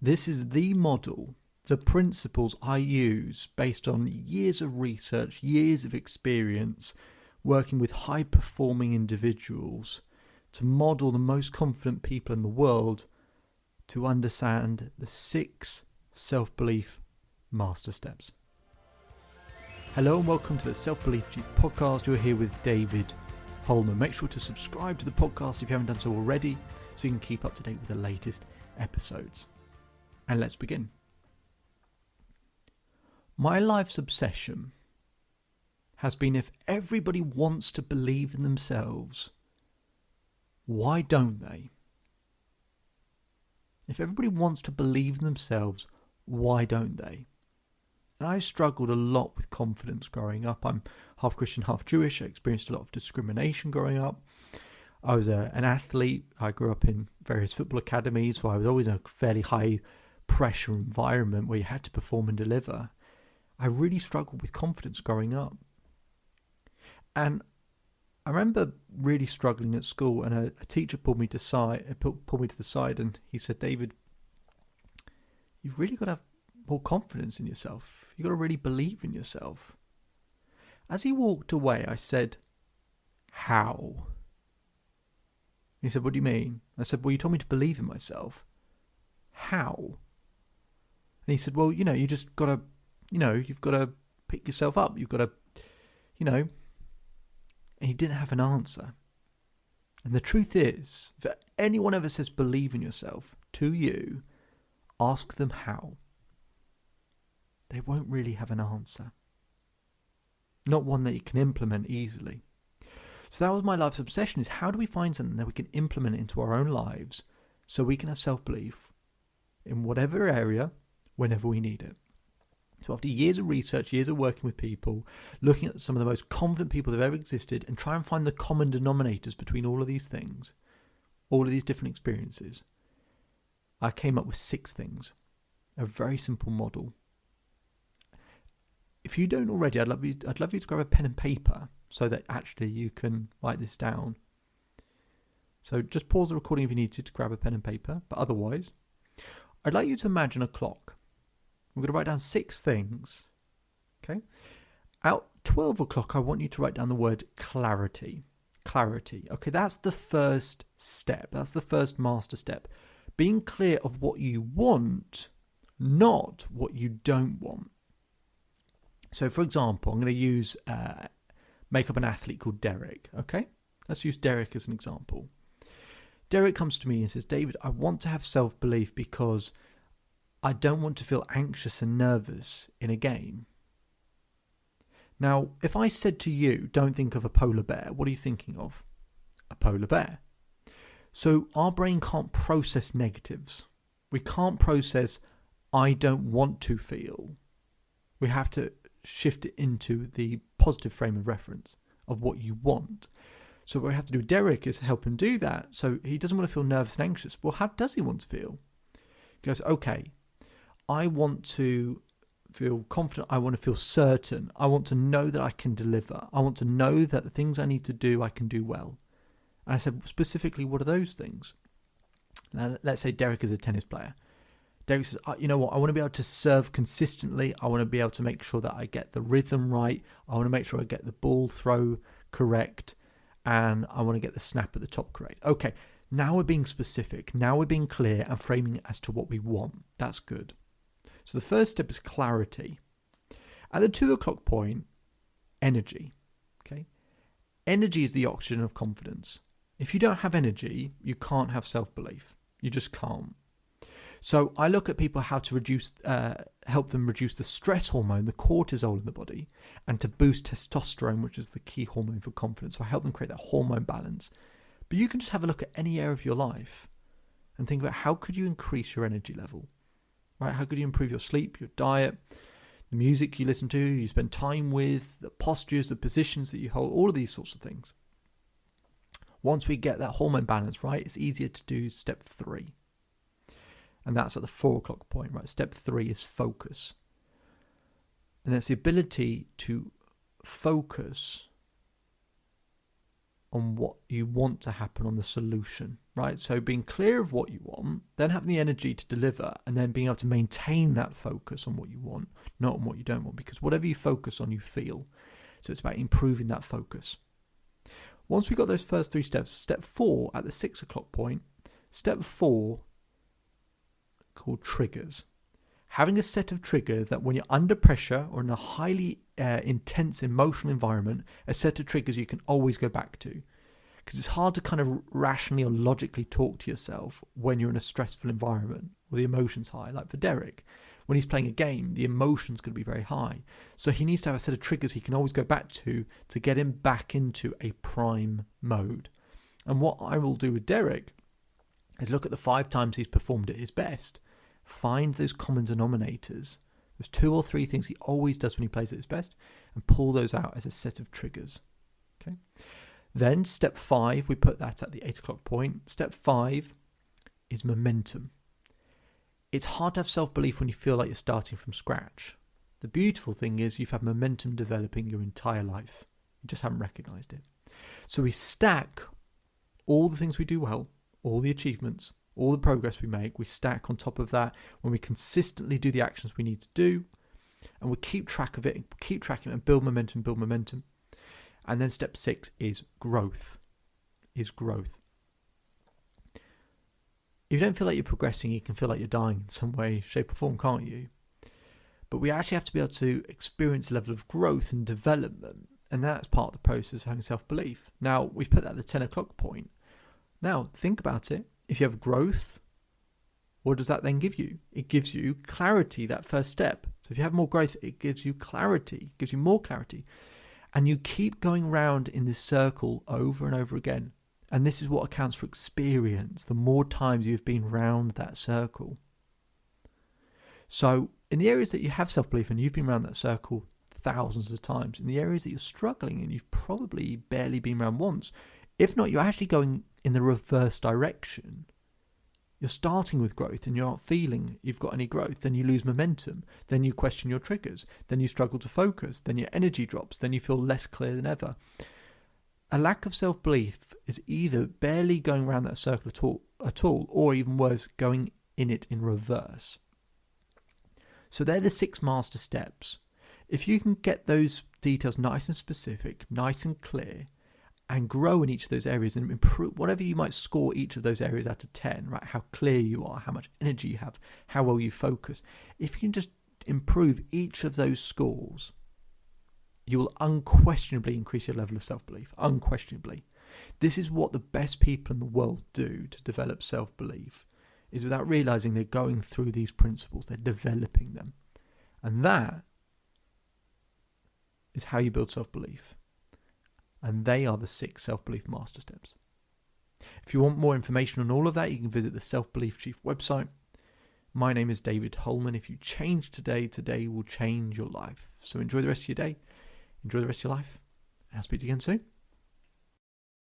This is the model, the principles I use based on years of research, years of experience, working with high-performing individuals to model the most confident people in the world to understand the 6 self-belief master steps. Hello and welcome to the Self-Belief Chief podcast. You're here with David Holman. Make sure to subscribe to the podcast if you haven't done so already so you can keep up to date with the latest episodes. And let's begin. My life's obsession has been, if everybody wants to believe in themselves, why don't they? If everybody wants to believe in themselves, why don't they? And I struggled a lot with confidence growing up. I'm half Christian, half Jewish. I experienced a lot of discrimination growing up. I was an athlete. I grew up in various football academies, so I was always in a fairly high pressure environment where you had to perform and deliver. I really struggled with confidence growing up. And I remember really struggling at school, and a teacher pulled me to the side and he said, "David, you've really got to have more confidence in yourself. You've got to really believe in yourself." As he walked away, I said, "How?" He said, "What do you mean?" I said, "Well, you told me to believe in myself. How?" And he said, "Well, you just got to, you've got to pick yourself up. You've got to, And he didn't have an answer. And the truth is, if anyone ever says believe in yourself to you, ask them how. They won't really have an answer. Not one that you can implement easily. So that was my life's obsession, is how do we find something that we can implement into our own lives so we can have self-belief in whatever area, whenever we need it. So after years of research, years of working with people, looking at some of the most confident people that have ever existed and try and find the common denominators between all of these things, all of these different experiences, I came up with 6 things. A very simple model. If you don't already, I'd love you to grab a pen and paper so that actually you can write this down. So just pause the recording if you need to grab a pen and paper, but otherwise, I'd like you to imagine a clock. We're going to write down 6 things. Okay? At 12 o'clock, I want you to write down the word clarity. Clarity. Okay, that's the first step. That's the first master step. Being clear of what you want, not what you don't want. So, for example, I'm going to make up an athlete called Derek. Okay? Let's use Derek as an example. Derek comes to me and says, "David, I want to have self-belief because I don't want to feel anxious and nervous in a game." Now, if I said to you, don't think of a polar bear, what are you thinking of? A polar bear. So our brain can't process negatives. We can't process, I don't want to feel. We have to shift it into the positive frame of reference of what you want. So what we have to do with Derek is help him do that. So he doesn't want to feel nervous and anxious. Well, how does he want to feel? He goes, okay, I want to feel confident. I want to feel certain. I want to know that I can deliver. I want to know that the things I need to do, I can do well. And I said, specifically, what are those things? Now, let's say Derek is a tennis player. Derek says, you know what, I want to be able to serve consistently. I want to be able to make sure that I get the rhythm right. I want to make sure I get the ball throw correct. And I want to get the snap at the top correct. Okay, now we're being specific. Now we're being clear and framing it as to what we want. That's good. So the first step is clarity. At the 2 o'clock point, energy. Okay, energy is the oxygen of confidence. If you don't have energy, you can't have self-belief. You just can't. So I look at people how to help them reduce the stress hormone, the cortisol in the body, and to boost testosterone, which is the key hormone for confidence. So I help them create that hormone balance. But you can just have a look at any area of your life and think about how could you increase your energy level, right? How could you improve your sleep, your diet, the music you listen to, you spend time with, the postures, the positions that you hold, all of these sorts of things. Once we get that hormone balance right, it's easier to do step 3. And that's at the 4 o'clock point, right? Step 3 is focus. And that's the ability to focus on what you want to happen, on the solution, right? So being clear of what you want, then having the energy to deliver, and then being able to maintain that focus on what you want, not on what you don't want, because whatever you focus on, you feel. So it's about improving that focus. Once we got those first 3 steps, step 4 at the 6 o'clock point, step 4 called triggers. Having a set of triggers that when you're under pressure or in a highly intense emotional environment, a set of triggers you can always go back to. Because it's hard to kind of rationally or logically talk to yourself when you're in a stressful environment or the emotion's high. Like for Derek, when he's playing a game, the emotion's going to be very high. So he needs to have a set of triggers he can always go back to get him back into a prime mode. And what I will do with Derek is look at the 5 times he's performed at his best. Find those common denominators. There's 2 or 3 things he always does when he plays at his best, and pull those out as a set of triggers. Okay. Then step 5, we put that at the 8 o'clock point. Step 5 is momentum. It's hard to have self-belief when you feel like you're starting from scratch. The beautiful thing is you've had momentum developing your entire life. You just haven't recognized it. So we stack all the things we do well, all the achievements, all the progress we make, we stack on top of that when we consistently do the actions we need to do, and we keep track of it, keep tracking it, and build momentum. And then step 6 is growth. If you don't feel like you're progressing, you can feel like you're dying in some way, shape or form, can't you? But we actually have to be able to experience a level of growth and development, and that's part of the process of having self-belief. Now, we've put that at the 10 o'clock point. Now, think about it. If you have growth, what does that then give you? It gives you clarity, that first step. So if you have more growth, it gives you clarity, gives you more clarity. And you keep going round in this circle over and over again. And this is what accounts for experience, the more times you've been round that circle. So in the areas that you have self-belief and you've been around that circle thousands of times, in the areas that you're struggling and you've probably barely been around once, if not, you're actually going in the reverse direction. You're starting with growth and you're not feeling you've got any growth. Then you lose momentum. Then you question your triggers. Then you struggle to focus. Then your energy drops. Then you feel less clear than ever. A lack of self-belief is either barely going around that circle at all, or even worse, going in it in reverse. So they're the 6 master steps. If you can get those details nice and specific, nice and clear, and grow in each of those areas and improve whatever you might score each of those areas out of 10, right? How clear you are, how much energy you have, how well you focus. If you can just improve each of those scores, you will unquestionably increase your level of self-belief. Unquestionably. This is what the best people in the world do to develop self-belief, is without realizing they're going through these principles, they're developing them. And that is how you build self-belief. And they are the 6 self-belief master steps. If you want more information on all of that, you can visit the Self-Belief Chief website. My name is David Holman. If you change today, today will change your life. So enjoy the rest of your day, enjoy the rest of your life, and I'll speak to you again soon.